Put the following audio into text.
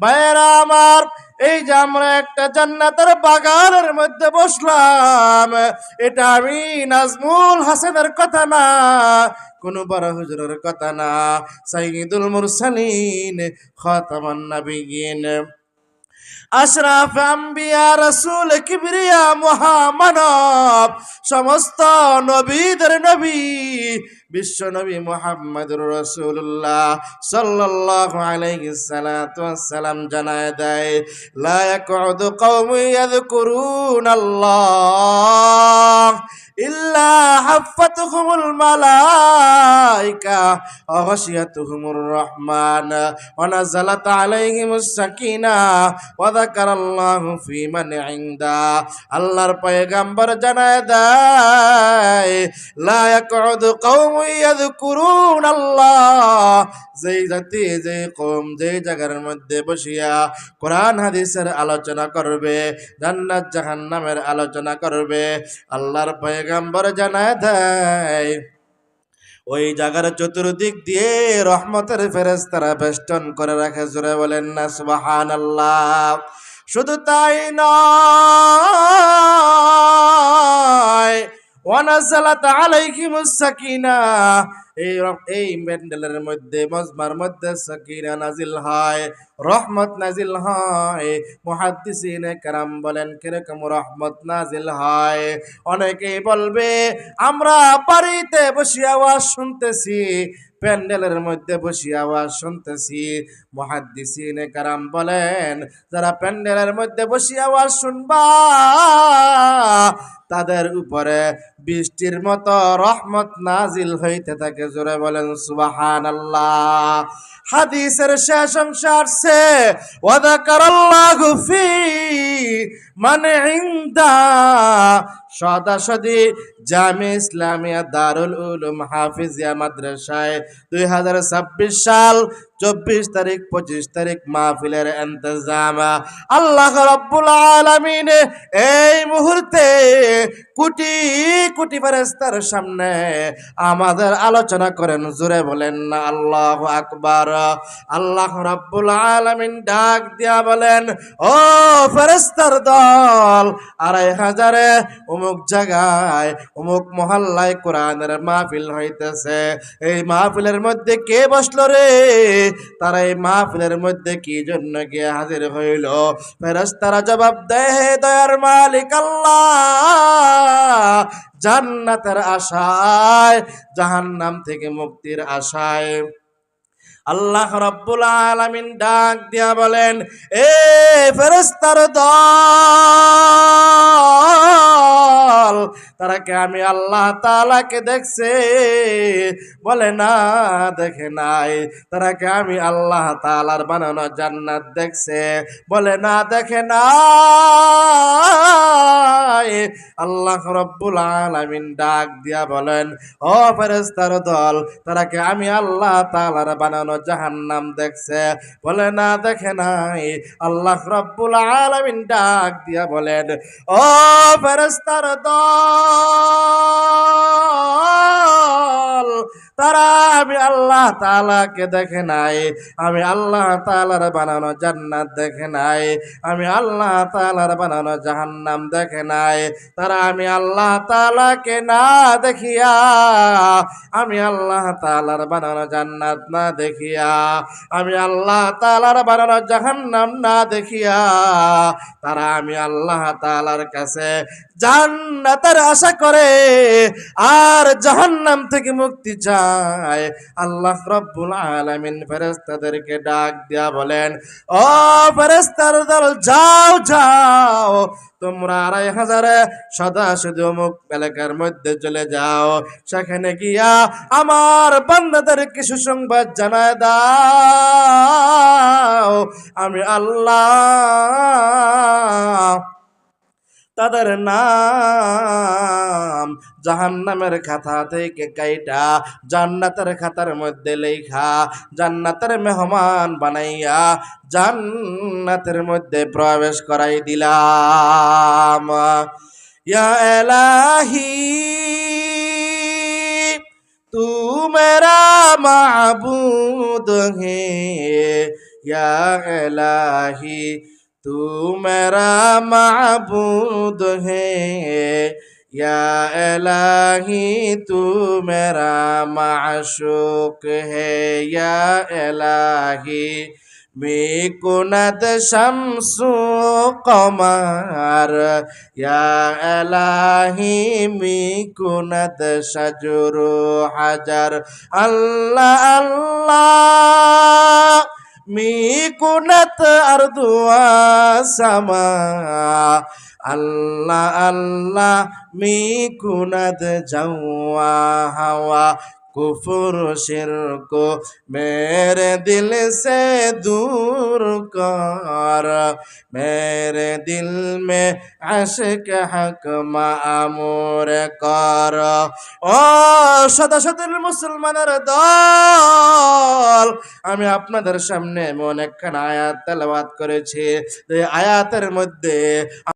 ভাইয়েরা আমার, এই যে আমরা একটা জান্নাতের বাগানের মধ্যে বসলাম, এটা আমি নাজমুল হাসানের কথা না, কোন বড় হুজুরের কথা না, সাইয়্যিদুল মুরসালিন খাতামান নাবিয়িন আশরাফ আম্বিয়া রাসূল কিবরিয়া মহামানব সমস্ত নবীদের নবী বিশ্ব নবী মুহাম্মদুর রাসূলুল্লাহ সাল্লাল্লাহু আলাইহি সাল্লাতু ওয়াসসালাম জানায় দেয়, লা ইয়াকুদু কওমুন ইয়াযকুরুনাল্লাহ ইল্লা হাফাতুহুমুল মালাইকা ওয়া গাশিয়াতুহুমুর রহমান ওয়া নাযালাত আলাইহিমুস সাকিনাহ ওয়া যাকারাল্লাহু ফী মান ইনদা। আল্লাহর পয়গম্বর জানায় দেয়, লা ইয়াকুদু কওমুন ইয়াযকুরুনাল্লাহ, যেই জাতি যেই কওম যেই জায়গার মধ্যে বসিয়া কোরআন হাদিসের আলোচনা করবে, জান্নাত জাহান্নামের আলোচনা করবে, আল্লাহর পয়গম্বর জানায় দেয় ওই জায়গার চতুর্দিক দিয়ে রহমতের ফেরেশতারা বেষ্টন করে রাখে। জোরে বলেন না সুবহানাল্লাহ। শুধু তাই নয়, ওয়ানাজালাত আলাইহিমুস সাকিনাহ, এই প্যান্ডেলের মধ্যে মজমার মধ্যে সাকিনা নাজিল হয়, রহমত নাজিল হয়। মুহাদ্দিসিনে কেরাম বলেন কিরকম রহমত নাজিল হয়। অনেকেই বলবে আমরা বাড়িতে বসে আওয়াজ শুনতেছি, প্যান্ডেলের মধ্যে বসে আওয়াজ শুনতেছি। মুহাদ্দিসিনে কেরাম বলেন যারা প্যান্ডেলের মধ্যে বসে আওয়াজ শুনবা তাদের উপরে বৃষ্টির মতো রহমত নাজিল হইতে থাকে। জোরে বলেন সুবহানাল্লাহ। হাদিসের শেষ অংশ আসছে, ওয়া যাকারাল্লাহু ফী মান ইনদা, সদাসদি জামে ইসলামিয়া দারুল উলুম হাফিজিয়া মাদ্রাসায় 2026 সাল 24 তারিখ 25 তারিখ মাহফিলের ইন্তজাম আল্লাহ রাব্বুল আলামিন এই মুহূর্তে কোটি কোটি ফেরেশতার সামনে আমাদের আলোচনা করেন। জোরে বলেন না আল্লাহু আকবার। আল্লাহ রাব্বুল আলামিন ডাক দিয়া বলেন, ও ফেরেশতার দল, 2500 অমুক জায়গায় অমুক মহল্লায় কোরআনের মাহফিল হইতেছে, এই মাহফিলের মধ্যে কে বসলো রে? তারা এই মাহফিলের মধ্যে কি জন্য গিয়ে হাজির হইল? ফেরেশতারা জবাব দেয়, হে দয়ার মালিক আল্লাহ, জান্নাতের আশায়, জাহান্নাম থেকে মুক্তির আশায়। আল্লাহ রাব্বুল আলামিন ডাক দিয়া বলেন, এ ফেরেশতার দল, তারা কে আমি আল্লাহ তাআলাকে দেখছে? বলে না, দেখে নাই। তারা কে আমি আল্লাহ তাআলার বানানো জান্নাত দেখছে? বলে না, দেখে নাই। আল্লাহ রাব্বুল আলামিন ডাক দিয়া বলেন, ও ফেরেশতার দল, তারা কে আমি আল্লাহ তাআলার বানানো জাহান্নাম দেখছে? বলে না, দেখে নাই। আল্লাহ রাব্বুল আলামিন ডাক দিয়া বলেন, ও ফেরেশতার দল, তারা আমি আল্লাহ তাআলাকে দেখে নাই, আমি আল্লাহ তাআলার বানানো জান্নাত দেখে নাই, আমি আল্লাহ তাআলার বানানো জাহান্নাম দেখে নাই। তারা আমি আল্লাহ তাআলাকে না দেখিয়া, আমি আল্লাহ তাআলার বানানো জান্নাত না দেখিয়া, আমি আল্লাহ তাআলার বানানো জাহান্নাম না দেখিয়া, তারা আমি আল্লাহ তাআলার কাছে জান্নাতের আশা করে আর জাহান্নাম থেকে মুক্তি চায়। আল্লাহ রাব্বুল আলামিন ফেরেশতাদেরকে ডাক দিয়া বলেন, ও ফেরেশতার দল, যাও যাও, তোমরা 2500 সদা শুধু অমুক এলাকার মধ্যে চলে যাও, সেখানে গিয়া আমার বান্দাদেরকে সুসংবাদ জানায় দাও, আমি আল্লাহ তাদের নাম জাহান্নামের খাতা থেকে কাইটা জান্নাতের খাতার মধ্যে লেখা, জান্নাতের মেহমান বানাইয়া জান্নাতের মধ্যে প্রবেশ করাই দিলাম। ইয়া ইলাহি तू मेरा माबूद है, या इलाही तू मेरा माबूद है या इलाही तू मेरा माशूक है या इलाही मिकुनत शम्सु कमर या इलाही मिकुनत शजरु हजर अल्लाह अल्लाह मिकुनत अर्दुआ समा अल्लाह अल्लाह मिकुनत जवा हवा कुफुर शिरक मेरे दिल से दूर कर मेरे दिल में আশিক হক মামুর কর ও শত শত মুসলমানের দল আমি আপনাদের সামনে এমন একখানা আয়াত তেলাওয়াত করেছি এই আয়াতের মধ্যে